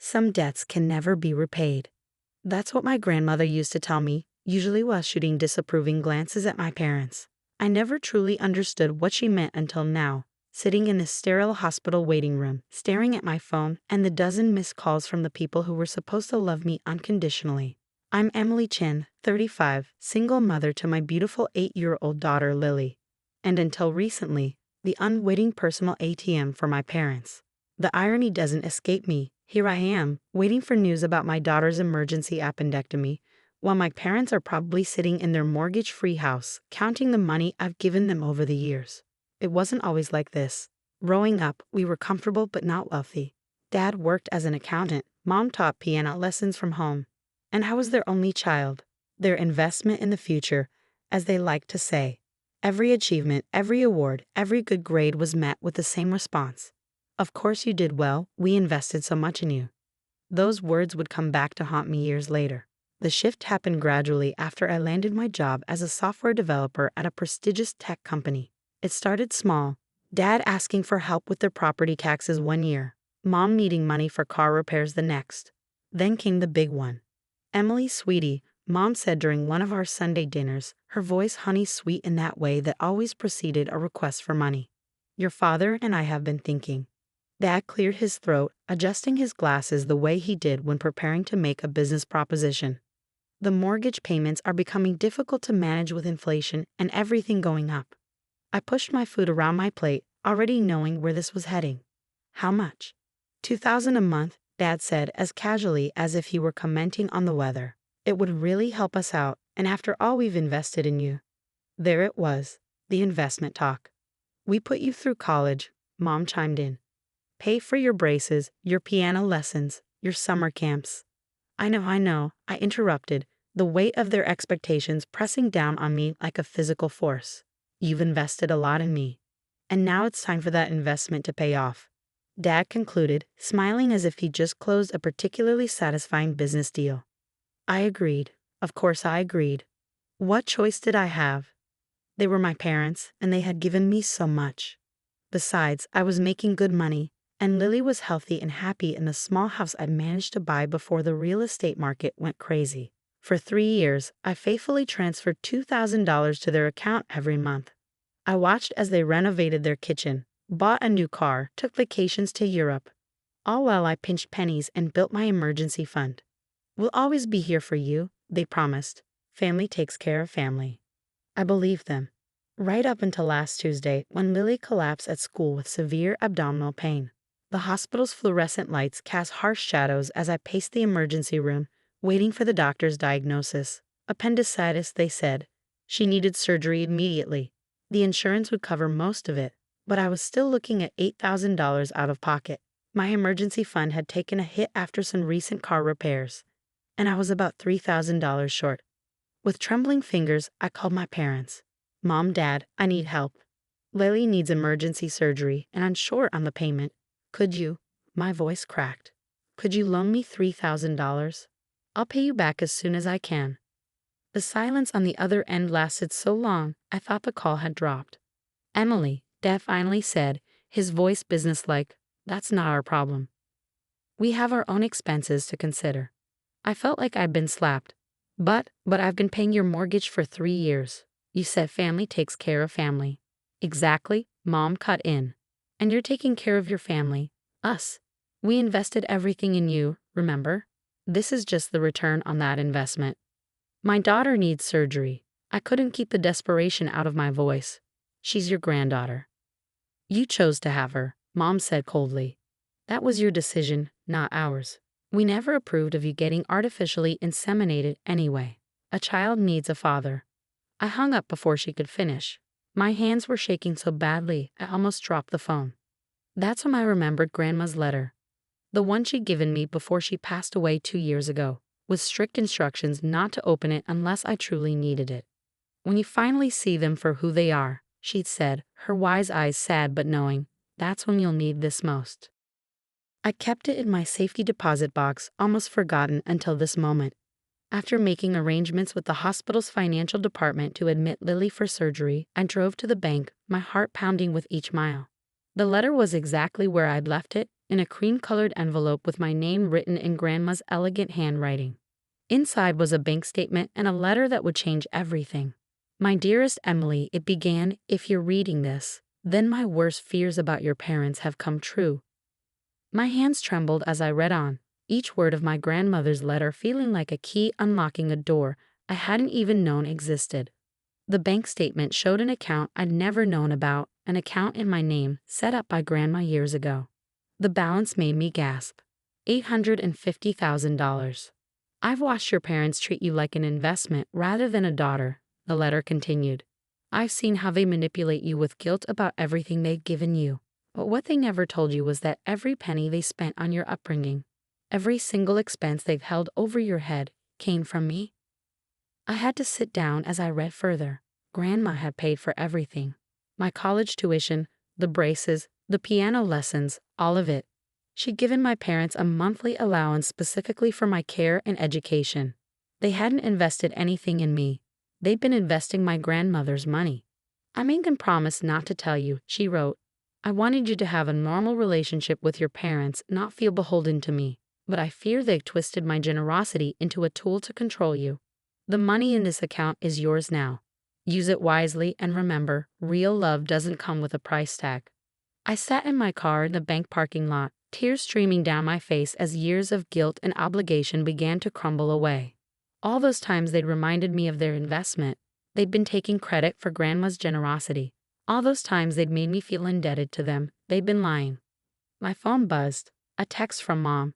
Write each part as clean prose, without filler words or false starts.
Some debts can never be repaid. That's what my grandmother used to tell me, usually while shooting disapproving glances at my parents. I never truly understood what she meant until now, sitting in this sterile hospital waiting room, staring at my phone and the dozen missed calls from the people who were supposed to love me unconditionally. I'm Emily Chen, 35, single mother to my beautiful 8-year-old daughter Lily. And until recently, the unwitting personal ATM for my parents. The irony doesn't escape me. Here I am, waiting for news about my daughter's emergency appendectomy, while my parents are probably sitting in their mortgage-free house, counting the money I've given them over the years. It wasn't always like this. Growing up, we were comfortable but not wealthy. Dad worked as an accountant, Mom taught piano lessons from home. And I was their only child, their investment in the future, as they liked to say. Every achievement, every award, every good grade was met with the same response. Of course you did well, we invested so much in you. Those words would come back to haunt me years later. The shift happened gradually after I landed my job as a software developer at a prestigious tech company. It started small, Dad asking for help with their property taxes one year, Mom needing money for car repairs the next. Then came the big one. Emily, sweetie, Mom said during one of our Sunday dinners, her voice honey sweet in that way that always preceded a request for money. Your father and I have been thinking. Dad cleared his throat, adjusting his glasses the way he did when preparing to make a business proposition. The mortgage payments are becoming difficult to manage with inflation and everything going up. I pushed my food around my plate, already knowing where this was heading. How much? $2,000 a month, Dad said as casually as if he were commenting on the weather. It would really help us out, and after all we've invested in you. There it was, the investment talk. We put you through college, Mom chimed in. Pay for your braces, your piano lessons, your summer camps. I know, I interrupted, the weight of their expectations pressing down on me like a physical force. You've invested a lot in me. And now it's time for that investment to pay off. Dad concluded, smiling as if he just closed a particularly satisfying business deal. I agreed. Of course I agreed. What choice did I have? They were my parents, and they had given me so much. Besides, I was making good money, and Lily was healthy and happy in the small house I'd managed to buy before the real estate market went crazy. For 3 years, I faithfully transferred $2,000 to their account every month. I watched as they renovated their kitchen, bought a new car, took vacations to Europe, all while I pinched pennies and built my emergency fund. We'll always be here for you, they promised. Family takes care of family. I believed them. Right up until last Tuesday, when Lily collapsed at school with severe abdominal pain. The hospital's fluorescent lights cast harsh shadows as I paced the emergency room, waiting for the doctor's diagnosis. Appendicitis, they said. She needed surgery immediately. The insurance would cover most of it, but I was still looking at $8,000 out of pocket. My emergency fund had taken a hit after some recent car repairs, and I was about $3,000 short. With trembling fingers, I called my parents. Mom, Dad, I need help. Lily needs emergency surgery, and I'm short on the payment. Could you? My voice cracked. Could you loan me $3,000? I'll pay you back as soon as I can. The silence on the other end lasted so long, I thought the call had dropped. Emily, Dad finally said, his voice businesslike, that's not our problem. We have our own expenses to consider. I felt like I'd been slapped. But I've been paying your mortgage for 3 years. You said family takes care of family. Exactly, Mom cut in. And you're taking care of your family, us. We invested everything in you, remember? This is just the return on that investment. My daughter needs surgery. I couldn't keep the desperation out of my voice. She's your granddaughter. You chose to have her, Mom said coldly. That was your decision, not ours. We never approved of you getting artificially inseminated anyway. A child needs a father. I hung up before she could finish. My hands were shaking so badly I almost dropped the phone. That's when I remembered Grandma's letter. The one she'd given me before she passed away 2 years ago, with strict instructions not to open it unless I truly needed it. When you finally see them for who they are, she'd said, her wise eyes sad but knowing, that's when you'll need this most. I kept it in my safety deposit box, almost forgotten until this moment. After making arrangements with the hospital's financial department to admit Lily for surgery, I drove to the bank, my heart pounding with each mile. The letter was exactly where I'd left it, in a cream-colored envelope with my name written in Grandma's elegant handwriting. Inside was a bank statement and a letter that would change everything. My dearest Emily, it began, if you're reading this, then my worst fears about your parents have come true. My hands trembled as I read on, each word of my grandmother's letter feeling like a key unlocking a door I hadn't even known existed. The bank statement showed an account I'd never known about, an account in my name set up by Grandma years ago. The balance made me gasp. $850,000. I've watched your parents treat you like an investment rather than a daughter, the letter continued. I've seen how they manipulate you with guilt about everything they've given you. But what they never told you was that every penny they spent on your upbringing, every single expense they've held over your head, came from me. I had to sit down as I read further. Grandma had paid for everything. My college tuition, the braces, the piano lessons, all of it. She'd given my parents a monthly allowance specifically for my care and education. They hadn't invested anything in me. They'd been investing my grandmother's money. I made them promise not to tell you, she wrote. I wanted you to have a normal relationship with your parents, not feel beholden to me. But I fear they've twisted my generosity into a tool to control you. The money in this account is yours now. Use it wisely and remember, real love doesn't come with a price tag. I sat in my car in the bank parking lot, tears streaming down my face as years of guilt and obligation began to crumble away. All those times they'd reminded me of their investment, they'd been taking credit for Grandma's generosity. All those times they'd made me feel indebted to them, they'd been lying. My phone buzzed, a text from Mom.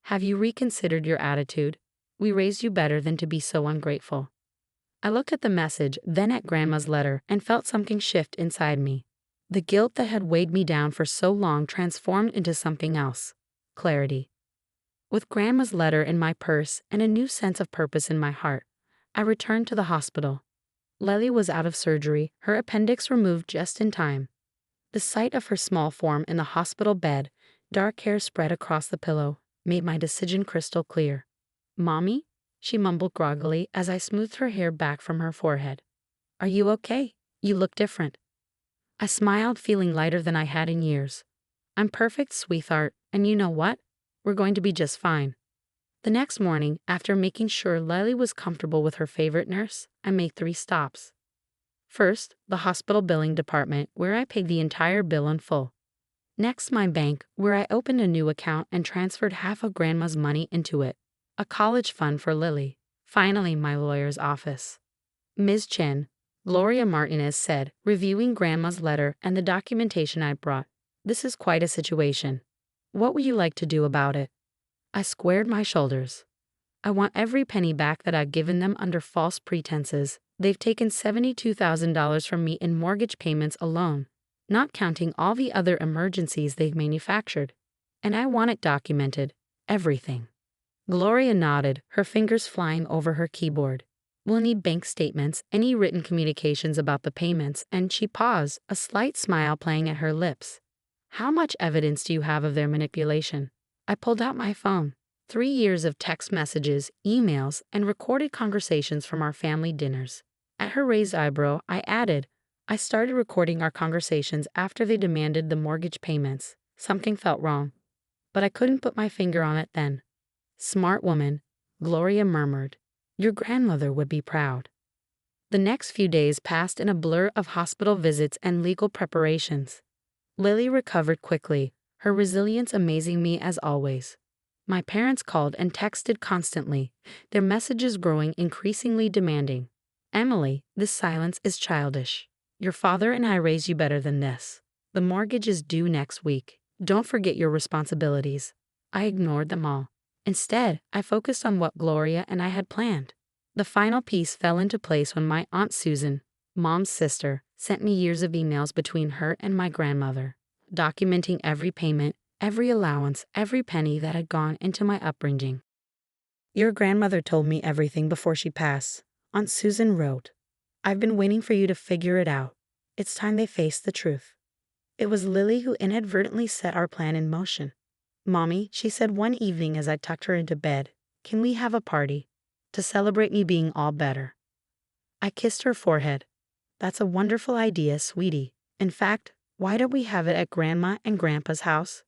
Have you reconsidered your attitude? We raised you better than to be so ungrateful. I looked at the message, then at Grandma's letter, and felt something shift inside me. The guilt that had weighed me down for so long transformed into something else. Clarity. With Grandma's letter in my purse and a new sense of purpose in my heart, I returned to the hospital. Lily was out of surgery, her appendix removed just in time. The sight of her small form in the hospital bed, dark hair spread across the pillow, made my decision crystal clear. Mommy? She mumbled groggily as I smoothed her hair back from her forehead. Are you okay? You look different. I smiled, feeling lighter than I had in years. I'm perfect, sweetheart, and you know what? We're going to be just fine. The next morning, after making sure Lily was comfortable with her favorite nurse, I made 3 stops. First, the hospital billing department, where I paid the entire bill in full. Next, my bank, where I opened a new account and transferred half of Grandma's money into it. A college fund for Lily. Finally, my lawyer's office. Ms. Chen, Gloria Martinez said, reviewing Grandma's letter and the documentation I brought. This is quite a situation. What would you like to do about it? I squared my shoulders. I want every penny back that I've given them under false pretenses. They've taken $72,000 from me in mortgage payments alone, not counting all the other emergencies they've manufactured. And I want it documented. Everything. Gloria nodded, her fingers flying over her keyboard. We'll need bank statements, any written communications about the payments, and she paused, a slight smile playing at her lips. How much evidence do you have of their manipulation? I pulled out my phone. 3 years of text messages, emails, and recorded conversations from our family dinners. At her raised eyebrow, I added, I started recording our conversations after they demanded the mortgage payments. Something felt wrong. But I couldn't put my finger on it then. Smart woman, Gloria murmured. Your grandmother would be proud. The next few days passed in a blur of hospital visits and legal preparations. Lily recovered quickly, her resilience amazing me as always. My parents called and texted constantly, their messages growing increasingly demanding. Emily, this silence is childish. Your father and I raised you better than this. The mortgage is due next week. Don't forget your responsibilities. I ignored them all. Instead, I focused on what Gloria and I had planned. The final piece fell into place when my Aunt Susan, Mom's sister, sent me years of emails between her and my grandmother, documenting every payment, every allowance, every penny that had gone into my upbringing. Your grandmother told me everything before she passed. Aunt Susan wrote, I've been waiting for you to figure it out. It's time they faced the truth. It was Lily who inadvertently set our plan in motion. Mommy, she said one evening as I tucked her into bed, can we have a party to celebrate me being all better? I kissed her forehead. That's a wonderful idea, sweetie. In fact, why don't we have it at Grandma and Grandpa's house?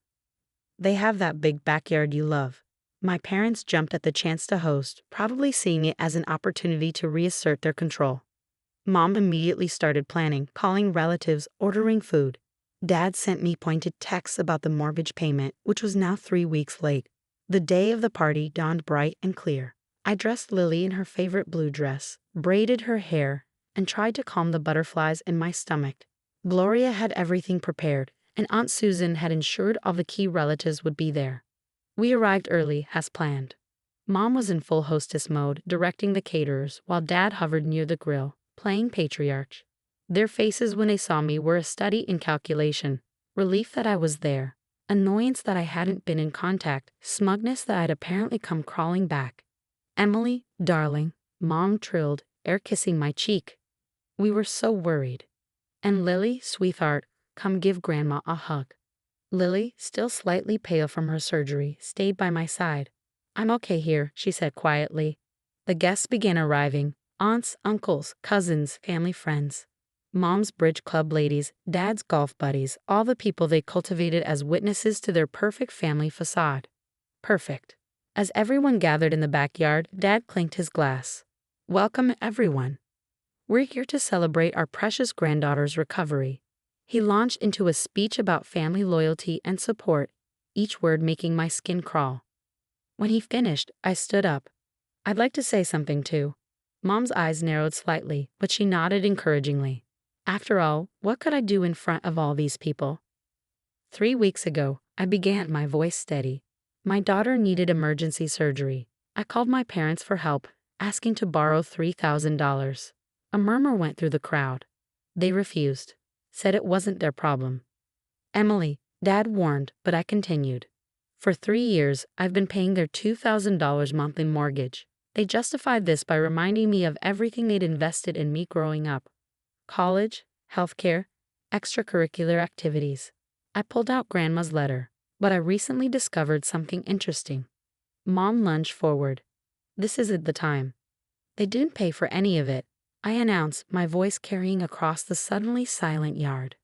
They have that big backyard you love. My parents jumped at the chance to host, probably seeing it as an opportunity to reassert their control. Mom immediately started planning, calling relatives, ordering food. Dad sent me pointed texts about the mortgage payment, which was now 3 weeks late. The day of the party dawned bright and clear. I dressed Lily in her favorite blue dress, braided her hair, and tried to calm the butterflies in my stomach. Gloria had everything prepared, and Aunt Susan had ensured all the key relatives would be there. We arrived early, as planned. Mom was in full hostess mode, directing the caterers, while Dad hovered near the grill, playing patriarch. Their faces when they saw me were a study in calculation, relief that I was there, annoyance that I hadn't been in contact, smugness that I'd apparently come crawling back. "Emily, darling," Mom trilled, air kissing my cheek. We were so worried. "And Lily, sweetheart, come give Grandma a hug." Lily, still slightly pale from her surgery, stayed by my side. "I'm okay here," she said quietly. The guests began arriving: aunts, uncles, cousins, family friends. Mom's bridge club ladies, Dad's golf buddies, all the people they cultivated as witnesses to their perfect family facade. Perfect. As everyone gathered in the backyard, Dad clinked his glass. "Welcome, everyone. We're here to celebrate our precious granddaughter's recovery." He launched into a speech about family loyalty and support, each word making my skin crawl. When he finished, I stood up. "I'd like to say something too." Mom's eyes narrowed slightly, but she nodded encouragingly. After all, what could I do in front of all these people? 3 weeks ago, I began, my voice steady. My daughter needed emergency surgery. I called my parents for help, asking to borrow $3,000. A murmur went through the crowd. They refused, said it wasn't their problem. "Emily," Dad warned, but I continued. "For 3 years, I've been paying their $2,000 monthly mortgage. They justified this by reminding me of everything they'd invested in me growing up. College, healthcare, extracurricular activities." I pulled out Grandma's letter, but I recently discovered something interesting. Mom lunged forward. "This isn't the time." "They didn't pay for any of it," I announced, my voice carrying across the suddenly silent yard.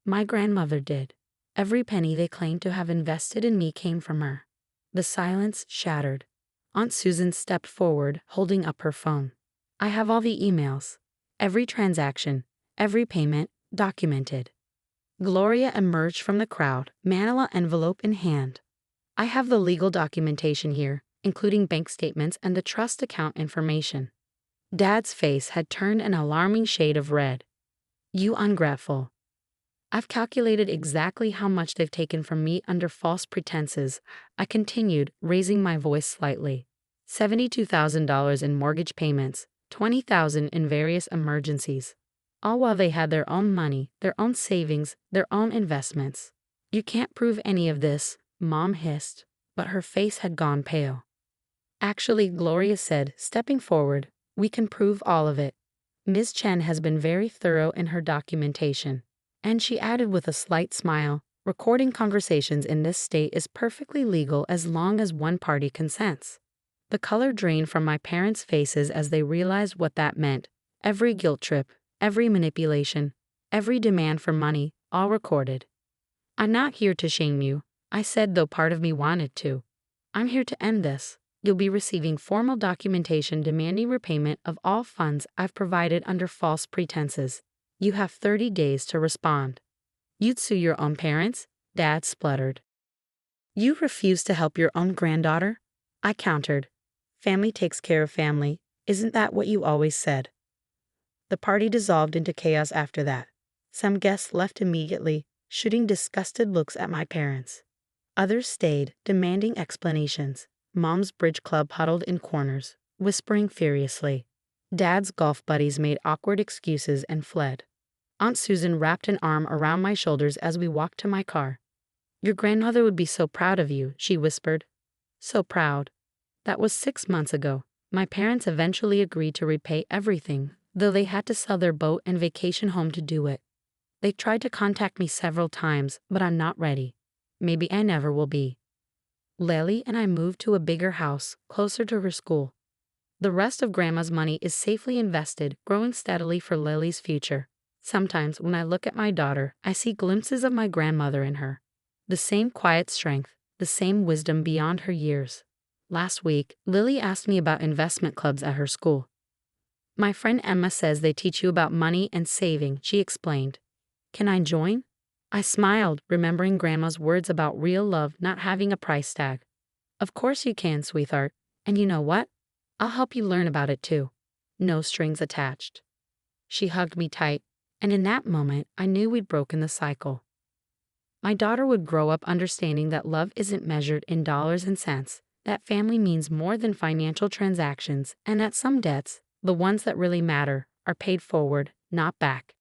"My grandmother did. Every penny they claimed to have invested in me came from her." The silence shattered. Aunt Susan stepped forward, holding up her phone. "I have all the emails. Every transaction, every payment, documented." Gloria emerged from the crowd, manila envelope in hand. "I have the legal documentation here, including bank statements and the trust account information." Dad's face had turned an alarming shade of red. "You ungrateful." "I've calculated exactly how much they've taken from me under false pretenses," I continued, raising my voice slightly. $72,000 in mortgage payments, $20,000 in various emergencies. All while they had their own money, their own savings, their own investments. "You can't prove any of this," Mom hissed, but her face had gone pale. "Actually," Gloria said, stepping forward, "we can prove all of it. Ms. Chen has been very thorough in her documentation." And she added with a slight smile, "Recording conversations in this state is perfectly legal as long as one party consents." The color drained from my parents' faces as they realized what that meant. Every guilt trip, every manipulation, every demand for money, all recorded. "I'm not here to shame you," I said, though part of me wanted to. "I'm here to end this. You'll be receiving formal documentation demanding repayment of all funds I've provided under false pretenses. You have 30 days to respond." "You'd sue your own parents?" Dad spluttered. "You refuse to help your own granddaughter?" I countered. "Family takes care of family. Isn't that what you always said?" The party dissolved into chaos after that. Some guests left immediately, shooting disgusted looks at my parents. Others stayed, demanding explanations. Mom's bridge club huddled in corners, whispering furiously. Dad's golf buddies made awkward excuses and fled. Aunt Susan wrapped an arm around my shoulders as we walked to my car. "Your grandmother would be so proud of you," she whispered. So proud. That was 6 months ago. My parents eventually agreed to repay everything, though they had to sell their boat and vacation home to do it. They tried to contact me several times, but I'm not ready. Maybe I never will be. Lily and I moved to a bigger house, closer to her school. The rest of Grandma's money is safely invested, growing steadily for Lily's future. Sometimes when I look at my daughter, I see glimpses of my grandmother in her. The same quiet strength, the same wisdom beyond her years. Last week, Lily asked me about investment clubs at her school. My friend Emma says they teach you about money and saving, she explained. Can I join? I smiled, remembering Grandma's words about real love not having a price tag. Of course you can, sweetheart. And you know what? I'll help you learn about it too. No strings attached. She hugged me tight, and in that moment, I knew we'd broken the cycle. My daughter would grow up understanding that love isn't measured in dollars and cents, that family means more than financial transactions, and that some debts, the ones that really matter, are paid forward, not back.